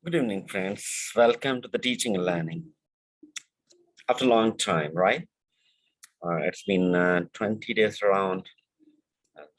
Good evening, friends. Welcome to the Teaching and Learning. After a long time, right? It's been 20 days around.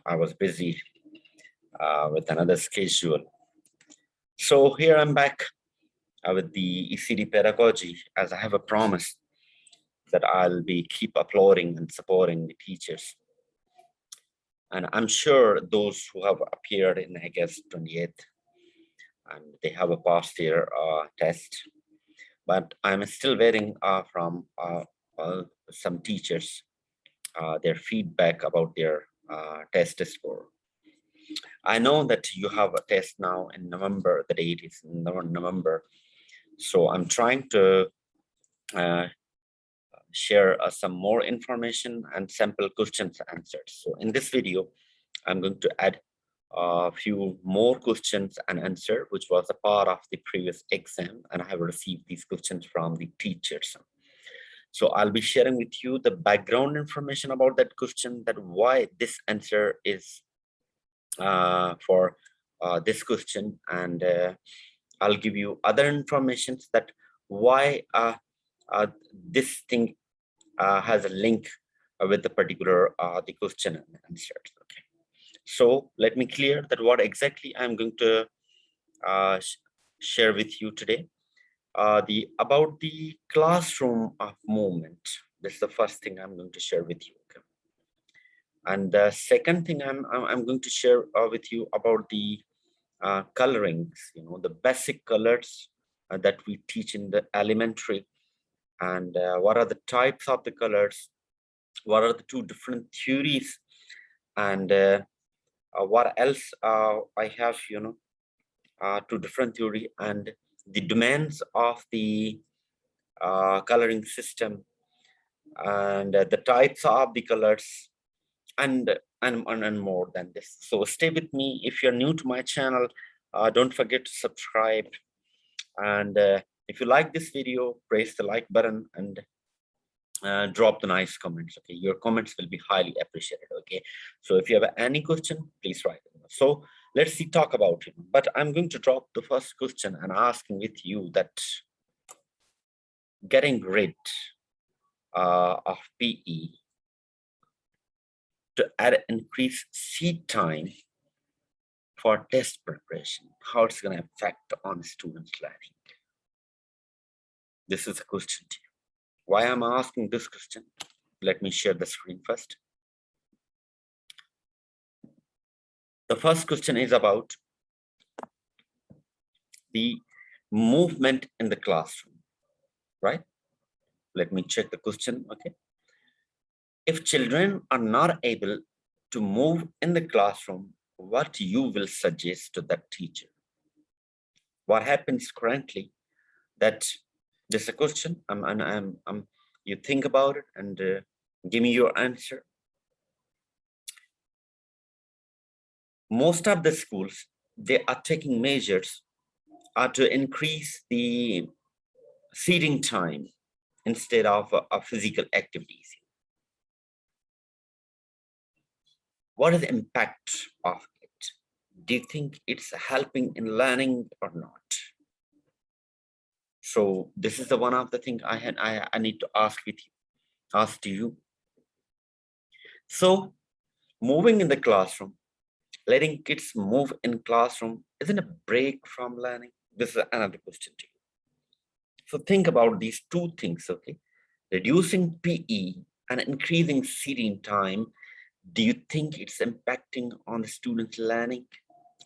I was busy with another schedule. So here I'm back with the ECD Pedagogy, as I have a promise that I'll be keep uploading and supporting the teachers. And I'm sure those who have appeared in August 28th, and they have a passed their test, but I'm still waiting from some teachers their feedback about their test score. I know that you have a test now in November. The date is in November. So I'm trying to share some more information and sample questions answered. So in this video, I'm going to add a few more questions and answer, which was a part of the previous exam. And I have received these questions from the teachers. So I'll be sharing with you the background information about that question, that why this answer is for this question, and I'll give you other information that why this thing has a link with the particular the question and answer. Okay, so let me clear that what exactly I'm going to share with you today. About the classroom of movement. This is the first thing I'm going to share with you. Okay? And the second thing I'm going to share with you about the colorings, the basic colors that we teach in the elementary, and what are the types of the colors, what are the two different theories, and what else I have, two different theory and the demands of the coloring system, and the types of the colors, and more than this. So stay with me. If you're new to my channel, don't forget to subscribe, and if you like this video, press the like button and drop the nice comments. Okay, your comments will be highly appreciated. Okay, so if you have any question, please write it. So let's talk about it, but I'm going to drop the first question and asking with you that getting rid of PE to add increased seat time for test preparation, how it's going to affect on students' learning. This is a question to you. Why I'm asking this question? Let me share the screen first. The first question is about the movement in the classroom, right? Let me check the question. Okay. If children are not able to move in the classroom, what you will suggest to that teacher? What happens currently? That this is a question. You think about it and give me your answer. Most of the schools, they are taking measures to increase the seating time instead of physical activities. What is the impact of it? Do you think it's helping in learning or not? So this is the one of the things I need to ask to you. So moving in the classroom, letting kids move in classroom isn't a break from learning. This is another question to you. So think about these two things, okay? Reducing PE and increasing seating time. Do you think it's impacting on the students' learning,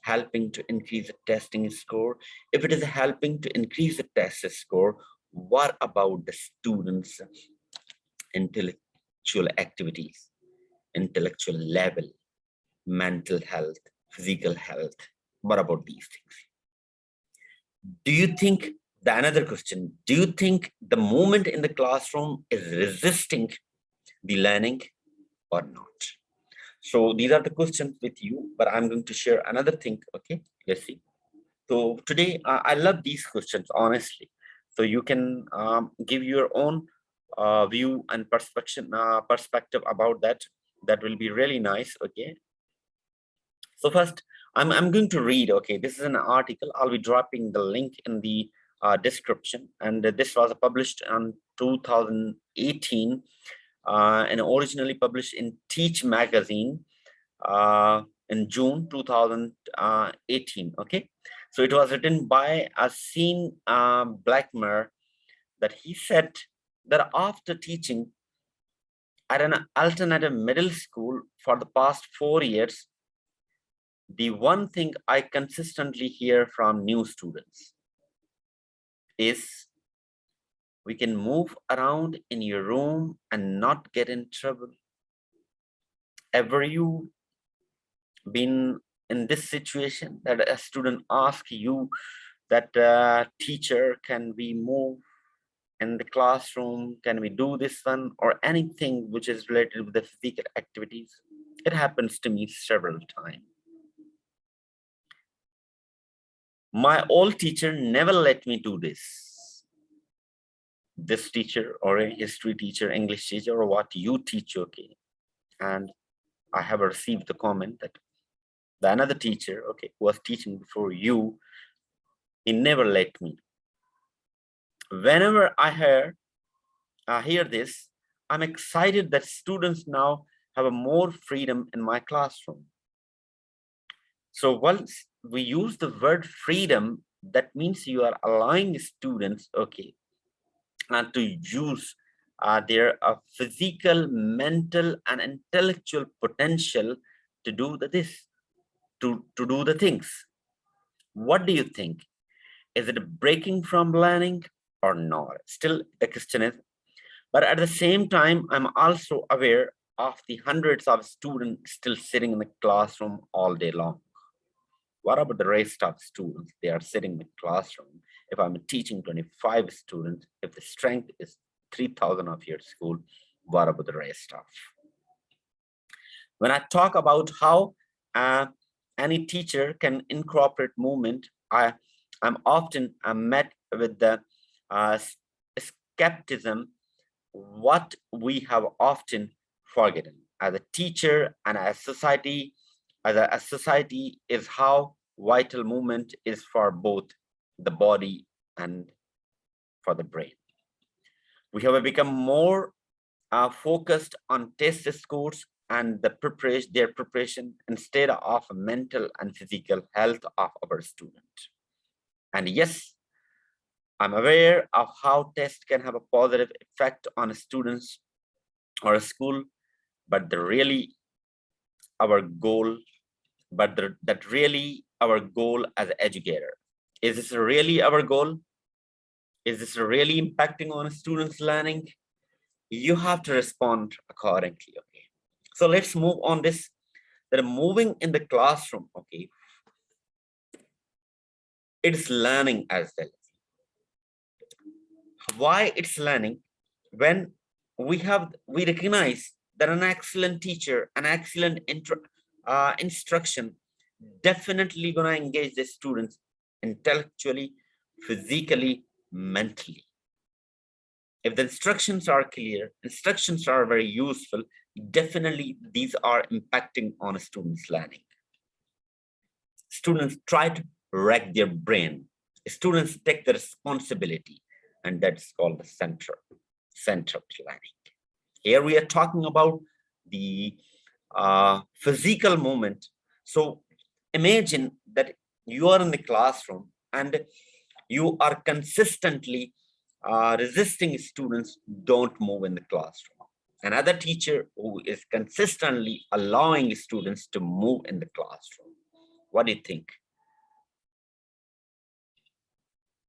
helping to increase the testing score? If it is helping to increase the test score, what about the students' intellectual activities, intellectual level, mental health, physical health? What about these things? Do you think, another question, do you think the movement in the classroom is resisting the learning or not? So these are the questions with you, but I'm going to share another thing. Okay, let's see. So today, I love these questions, honestly. So you can give your own view and perspective about that. That will be really nice. Okay. So first, I'm going to read. Okay, this is an article. I'll be dropping the link in the description. And this was published in 2018 and originally published in Teach magazine in June 2018. Okay, so it was written by a Scene Blackmer, that he said that after teaching at an alternative middle school for the past 4 years, the one thing I consistently hear from new students is, we can move around in your room and not get in trouble. Ever you been in this situation that a student asks you that teacher, can we move in the classroom? Can we do this one? Or anything which is related with the physical activities? It happens to me several times. My old teacher never let me do this. This teacher or a history teacher, English teacher, or what you teach, okay? And I have received the comment that the another teacher, okay, who was teaching before you, he never let me. Whenever I hear this, I'm excited that students now have a more freedom in my classroom. So once we use the word freedom, that means you are allowing students, okay, to use their physical, mental, and intellectual potential to do to do the things. What do you think? Is it breaking from learning or not? Still, the question is, but at the same time, I'm also aware of the hundreds of students still sitting in the classroom all day long. What about the rest of students? They are sitting in the classroom. If I'm teaching 25 students, if the strength is 3,000 of your school, what about the rest of? When I talk about how any teacher can incorporate movement, I'm often met with the skepticism. What we have often forgotten as a teacher and as society, is how vital movement is for both the body and for the brain. We have become more focused on test scores and their preparation instead of mental and physical health of our student. And yes, I'm aware of how tests can have a positive effect on students or a school, but our goal as an educator. Is this really our goal? Is this really impacting on students' learning? You have to respond accordingly, okay? So let's move on this, that moving in the classroom, okay, it's learning as well. Why it's learning? When we recognize that an excellent teacher, an excellent instruction definitely gonna engage the students intellectually, physically, mentally. If the instructions are clear, instructions are very useful, definitely these are impacting on a student's learning. Students try to rack their brain. Students take the responsibility, and that's called the central learning. Here we are talking about the physical movement. So imagine that you are in the classroom and you are consistently resisting students don't move in the classroom. Another teacher who is consistently allowing students to move in the classroom. What do you think?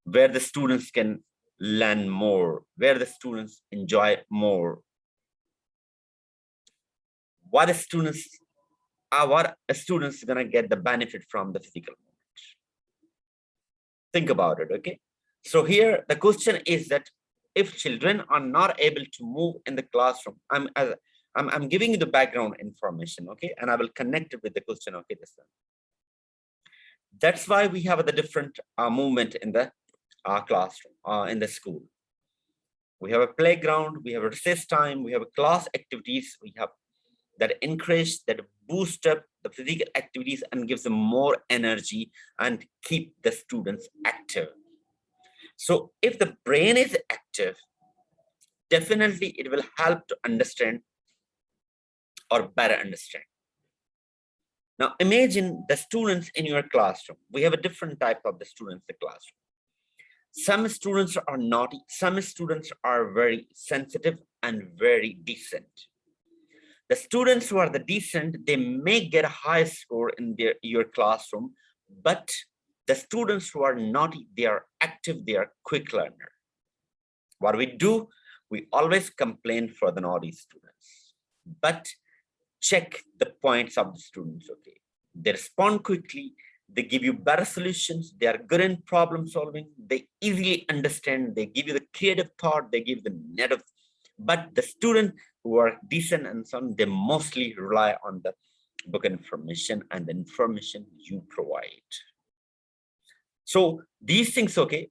Where the students can learn more, where the students enjoy more. What students gonna get the benefit from the physical movement? Think about it, okay? So here the question is that if children are not able to move in the classroom, I'm giving you the background information, okay? And I will connect it with the question, okay? This one. That's why we have the different movement in the classroom, in the school. We have a playground, we have a recess time, we have a class activities, we have that encourage, that boost up the physical activities and gives them more energy and keep the students active. So if the brain is active, definitely it will help to understand or better understand. Now imagine the students in your classroom. We have a different type of the students in the classroom. Some students are naughty, some students are very sensitive and very decent. The students who are the decent, they may get a high score in your classroom, but the students who are naughty, they are active, they are quick learner. What we do, we always complain for the naughty students, but check the points of the students, okay? They respond quickly, they give you better solutions, they are good in problem solving, they easily understand, they give you the creative thought, they give the native. But the student who are decent and so on, they mostly rely on the book information and the information you provide. So these things, okay,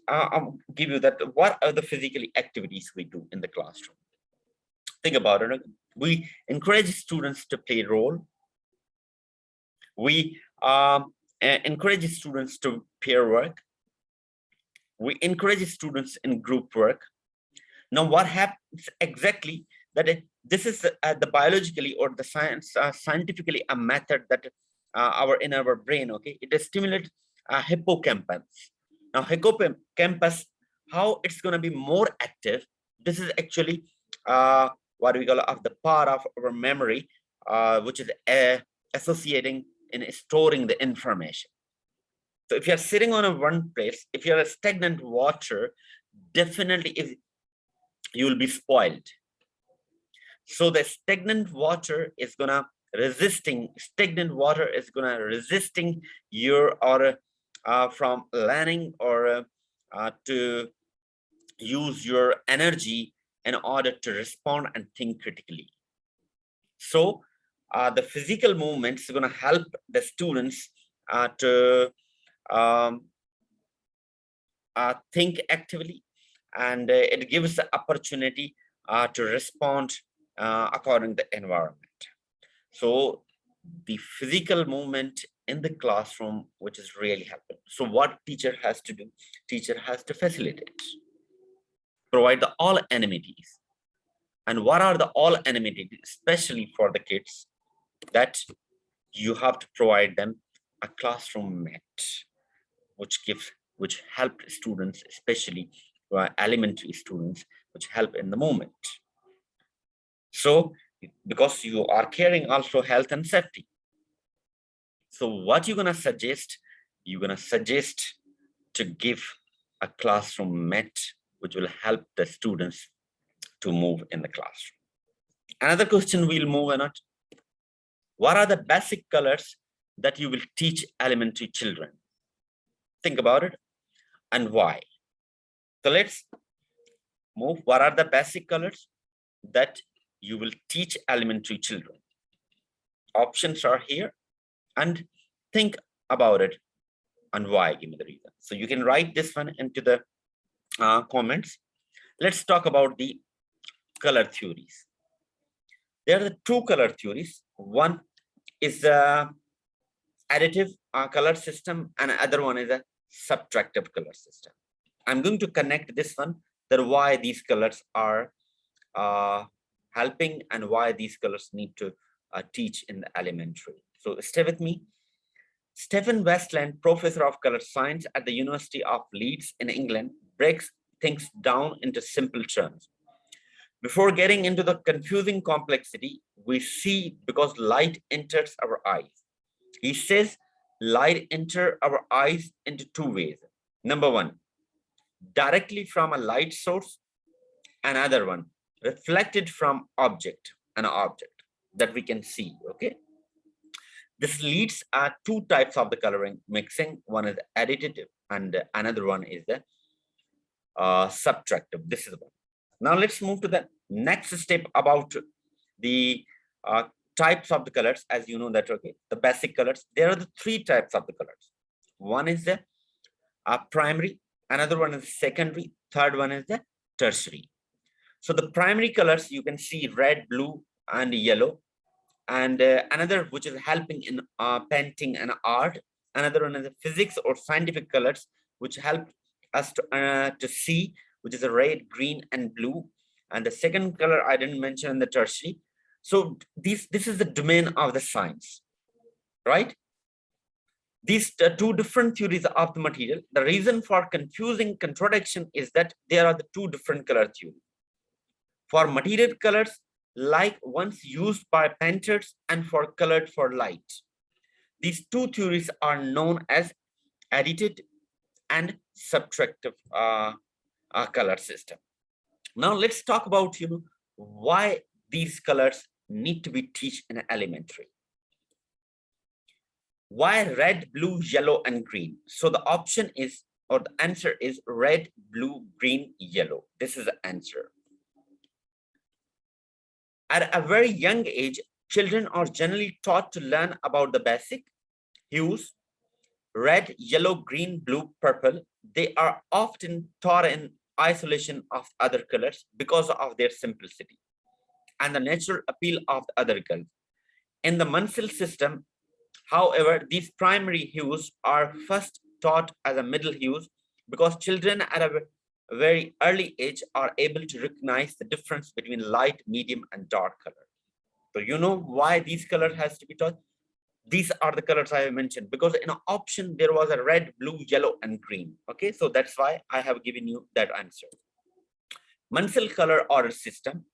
I'll give you that. What are the physical activities we do in the classroom? Think about it. We encourage students to play role. We encourage students to pair work. We encourage students in group work. Now, what happens exactly that this is the biologically or the scientifically a method that in our brain, okay, it stimulates hippocampus. Now, hippocampus, how it's going to be more active? This is actually what we call of the part of our memory, which is associating in storing the information. So if you're sitting on a one place, if you're a stagnant water, definitely if you will be spoiled. So the stagnant water is gonna resisting your or from learning or to use your energy in order to respond and think critically. So the physical movements are gonna help the students to think actively, and it gives the opportunity to respond according to the environment. So the physical movement in the classroom, which is really helpful. So what teacher has to do? Teacher has to facilitate, provide the all amenities. And what are the all amenities, especially for the kids? That you have to provide them a classroom mat, which help students, especially elementary students, which help in the moment. So because you are caring also health and safety. So what you're gonna suggest? You're gonna suggest to give a classroom mat, which will help the students to move in the classroom. Another question we'll move on it. What are the basic colors that you will teach elementary children? Think about it and why. So let's move. What are the basic colors that you will teach elementary children? Options are here, and think about it and why. Give me the reason. So you can write this one into the comments. Let's talk about the color theories. There are the two color theories. One is the additive color system, and other one is a subtractive color system. I'm going to connect this one, that why these colors are helping and why these colors need to teach in the elementary. So stay with me. Stephen Westland, professor of color science at the University of Leeds in England, breaks things down into simple terms. Before getting into the confusing complexity, we see because light enters our eyes. He says light enters our eyes into two ways. Number one, directly from a light source. Another one, reflected from an object that we can see, okay? This leads two types of the coloring mixing. One is additive and another one is the subtractive. This is one. Now let's move to the next step about the types of the colors. As you know that, okay, the basic colors, there are the three types of the colors. One is the primary, another one is secondary, third one is the tertiary. So the primary colors, you can see red, blue, and yellow. and another which is helping in painting and art. Another one is physics or scientific colors, which help us to see, which is a red, green, and blue. And the second color I didn't mention in the tertiary. So this is the domain of the science, right? These two different theories of the material. The reason for confusing contradiction is that there are the two different color theories. For material colors, like ones used by painters, and for colored for light. These two theories are known as additive and subtractive color system. Now let's talk about why these colors need to be taught in elementary. Why red, blue, yellow, and green? So the option is, or the answer is red, blue, green, yellow. This is the answer. At a very young age, children are generally taught to learn about the basic hues: red, yellow, green, blue, purple. They are often taught in isolation of other colors because of their simplicity and the natural appeal of the other colors. In the Munsell system, however, these primary hues are first taught as a middle hues because children at a very early age are able to recognize the difference between light, medium, and dark color. So you know why these colors has to be taught? These are the colors I have mentioned because in an option there was a red, blue, yellow, and green. Okay, so that's why I have given you that answer. Munsell color order system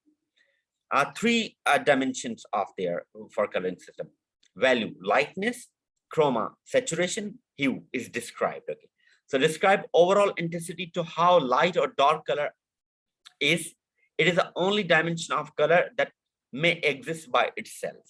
are three dimensions of their for coloring system. Value, lightness, chroma, saturation, hue is described. Okay, so describe overall intensity to how light or dark color is. It is the only dimension of color that may exist by itself.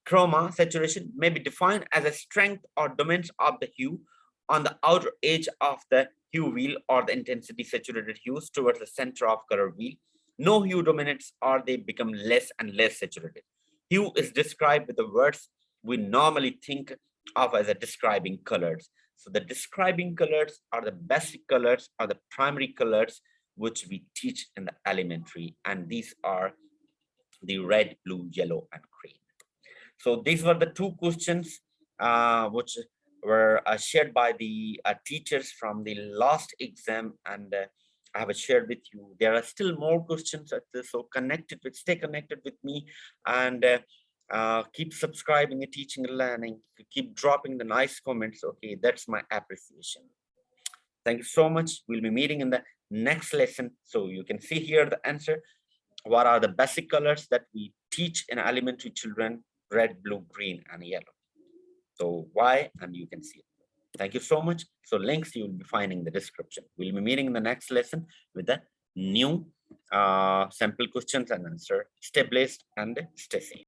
Chroma, saturation, may be defined as a strength or domains of the hue on the outer edge of the hue wheel or the intensity saturated hues towards the center of color wheel. No hue dominates or they become less and less saturated. Hue is described with the words we normally think of as a describing colors. So the describing colors are the basic colors, are the primary colors which we teach in the elementary, and these are the red, blue, yellow, and green. So these were the two questions which were shared by the teachers from the last exam, and I have shared with you. There are still more questions at this, so stay connected with me, and keep subscribing and teaching and learning. Keep dropping the nice comments. Okay, that's my appreciation. Thank you so much. We'll be meeting in the next lesson. So you can see here the answer. What are the basic colors that we teach in elementary children? Red, blue, green, and yellow. So why? And you can see it. Thank you so much. So links you will be finding in the description. We'll be meeting in the next lesson with the new sample questions and answer. Stay blessed and stay safe.